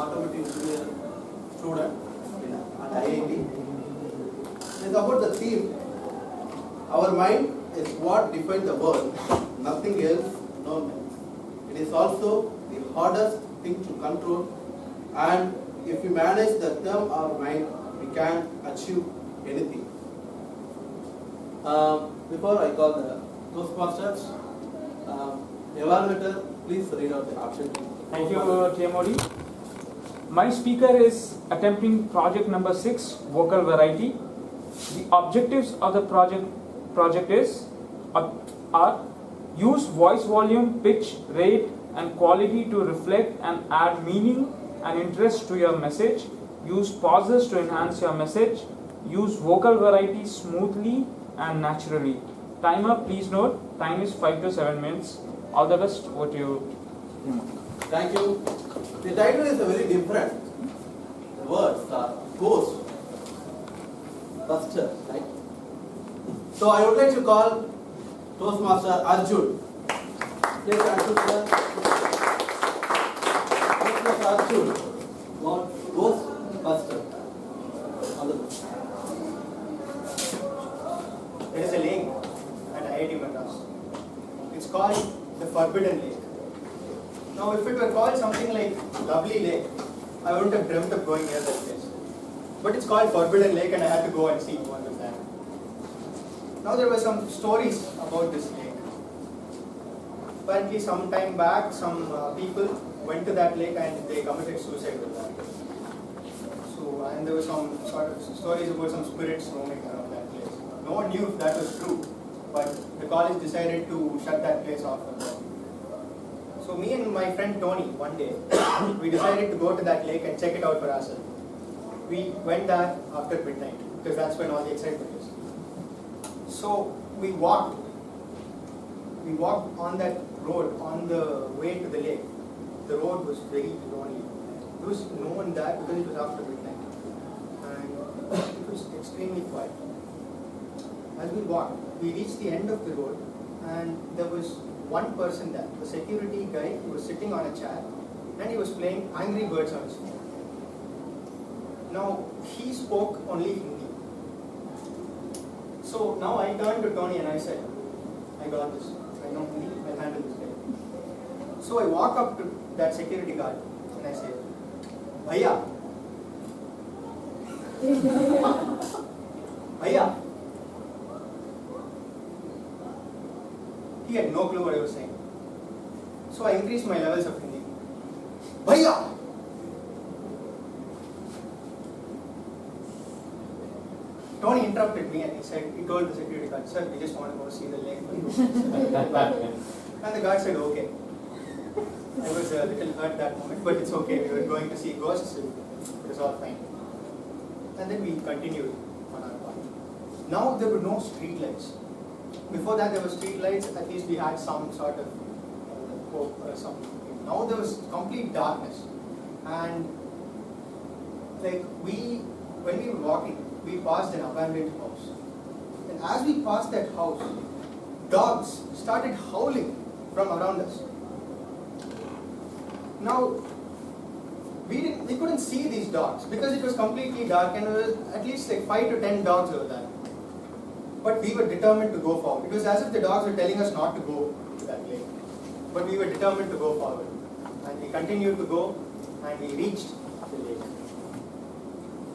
automotive engineer student at IIT. It's about the theme. Our mind is what defines the world, nothing else, no man. It is also the hardest thing to control, and if we manage the term our mind, we can achieve anything. Before I call the Toastmasters, evaluator, please read out the option. Thank you, TMOD. My speaker is attempting project number 6, vocal variety. The objectives of the project are use voice volume, pitch, rate, and quality to reflect and add meaning and interest to your message. Use pauses to enhance your message. Use vocal variety smoothly and naturally. Timer, please note, time is 5 to 7 minutes. All the best. Over to you. Thank you. The title is very different. The words are ghost, buster, right? So I would like to call Toastmaster Arjun. Please, Arjun, sir. Toastmaster Arjun, ghost buster. All the best. There is a lake at IIT Madras. It's called the Forbidden Lake. Now, if it were called something like Lovely Lake, I wouldn't have dreamt of going near that place. But it's called Forbidden Lake, and I had to go and see what was there. Now, there were some stories about this lake. Apparently, some time back, some people went to that lake and they committed suicide with that. So, and there were some sort of stories about some spirits roaming around that place. No one knew if that was true, but the college decided to shut that place off for them. So me and my friend Tony, one day, we decided to go to that lake and check it out for ourselves. We went there after midnight, because that's when all the excitement is. So we walked on that road, on the way to the lake. The road was very lonely. There was no one there because it was after midnight. And it was extremely quiet. As we walked, we reached the end of the road, and there was one person there, the security guy. He was sitting on a chair and he was playing Angry Birds on his phone. Now, he spoke only Hindi. So now I turned to Tony and I said, I got this. I know Hindi, I'll handle this guy. So I walk up to that security guard and I say, Bhaiya. Bhaiya. He had no clue what I was saying. So I increased my levels of Hindi. Bhaiya! Tony interrupted me and he told the security guard, sir, we just want to go see the lake. And the guard said, okay. I was a little hurt that moment, but it's okay. We were going to see ghosts. It was all fine. And then we continued on our path. Now there were no street lights. Before that there were street lights, at least we had some sort of hope or something. Now there was complete darkness. And like when we were walking, we passed an abandoned house. And as we passed that house, dogs started howling from around us. Now, we couldn't see these dogs because it was completely dark and there was at least like 5 to 10 dogs over there. But we were determined to go forward. It was as if the dogs were telling us not to go to that lake. But we were determined to go forward. And we continued to go and we reached the lake.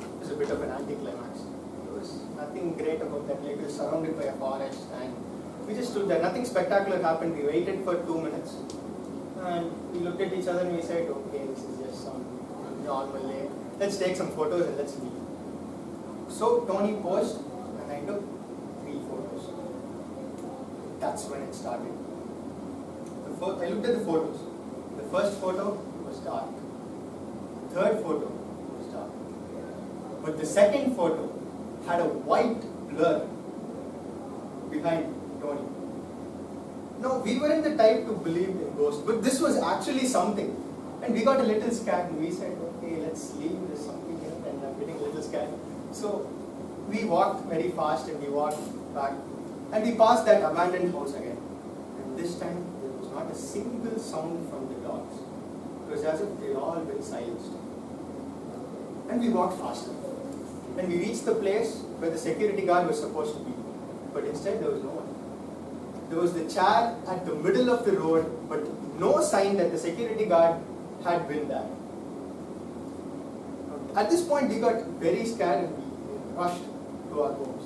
It was a bit of an anticlimax. There was nothing great about that lake. It was surrounded by a forest and we just stood there. Nothing spectacular happened. We waited for 2 minutes. And we looked at each other and we said, okay, this is just some normal lake. Let's take some photos and let's leave. So Tony posed and I took 3 photos. That's when it started. I looked at the photos. The first photo was dark. The third photo was dark. But the second photo had a white blur behind Tony. No, we weren't the type to believe in ghosts, but this was actually something. And we got a little scared and we said, okay, let's leave, there's something here, and I'm getting a little scared. So we walked very fast and we walked back. And we passed that abandoned house again. And this time, there was not a single sound from the dogs. It was as if they had all been silenced. and we walked faster. And we reached the place where the security guard was supposed to be. But instead there was no one. There was the chair at the middle of the road, but no sign that the security guard had been there. At this point we got very scared and we rushed to our homes.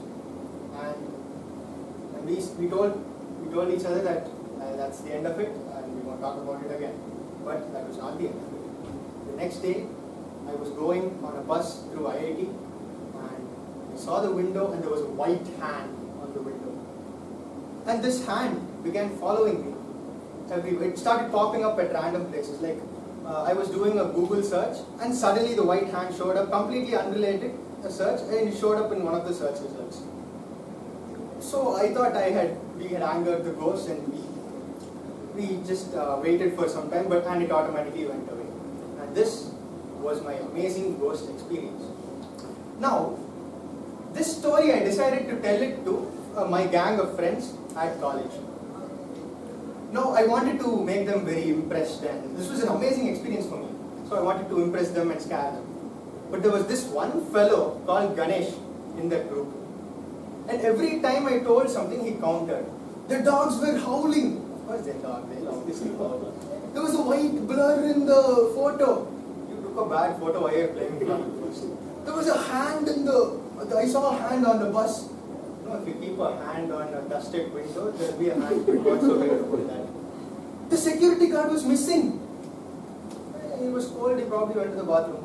And we told each other that that's the end of it and we won't talk about it again. But that was not the end of it. The next day I was going on a bus through IIT and I saw the window and there was a white hand on the window. And this hand began following me everywhere. It started popping up at random places. Like I was doing a Google search and suddenly the white hand showed up, completely unrelated, a search, and it showed up in one of the search results. So I thought we had angered the ghost and we just waited for some time, and it automatically went away. And this was my amazing ghost experience. Now, this story I decided to tell it to my gang of friends at college. Now, I wanted to make them very impressed, and this was an amazing experience for me. So I wanted to impress them and scare them. But there was this one fellow called Ganesh in that group. And every time I told something, he countered. The dogs were howling. What's that dog? They'll obviously howl. There was a white blur in the photo. You took a bad photo while you were playing first. There was a hand I saw a hand on the bus. If you keep a hand on a dusted window, there will be a hand. What's the way to put that? The security guard was missing. He was cold, he probably went to the bathroom.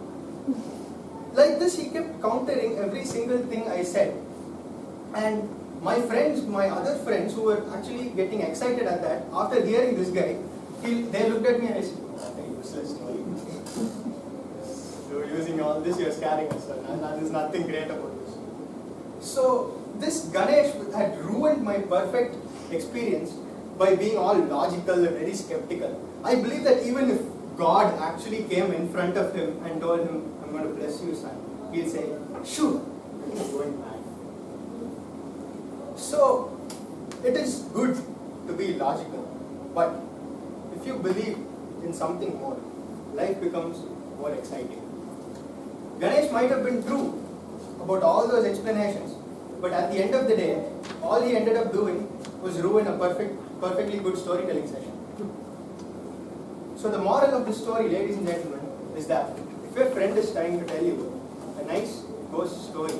Like this, he kept countering every single thing I said. And my other friends who were actually getting excited at that, after hearing this guy, they looked at me and I said, "What a useless story. You're using all this, you're scaring us, and there's nothing great about this." So, this Ganesh had ruined my perfect experience by being all logical and very skeptical. I believe that even if God actually came in front of him and told him, "I'm going to bless you, son," he'll say, "Sure, he's going mad." So, it is good to be logical, but if you believe in something more, life becomes more exciting. Ganesh might have been true about all those explanations, but at the end of the day, all he ended up doing was ruin a perfectly good storytelling session. So the moral of the story, ladies and gentlemen, is that if your friend is trying to tell you a nice ghost story,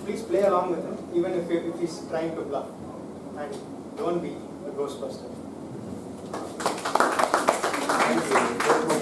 please play along with him, even if he's trying to bluff. And don't be a ghostbuster. Thank you.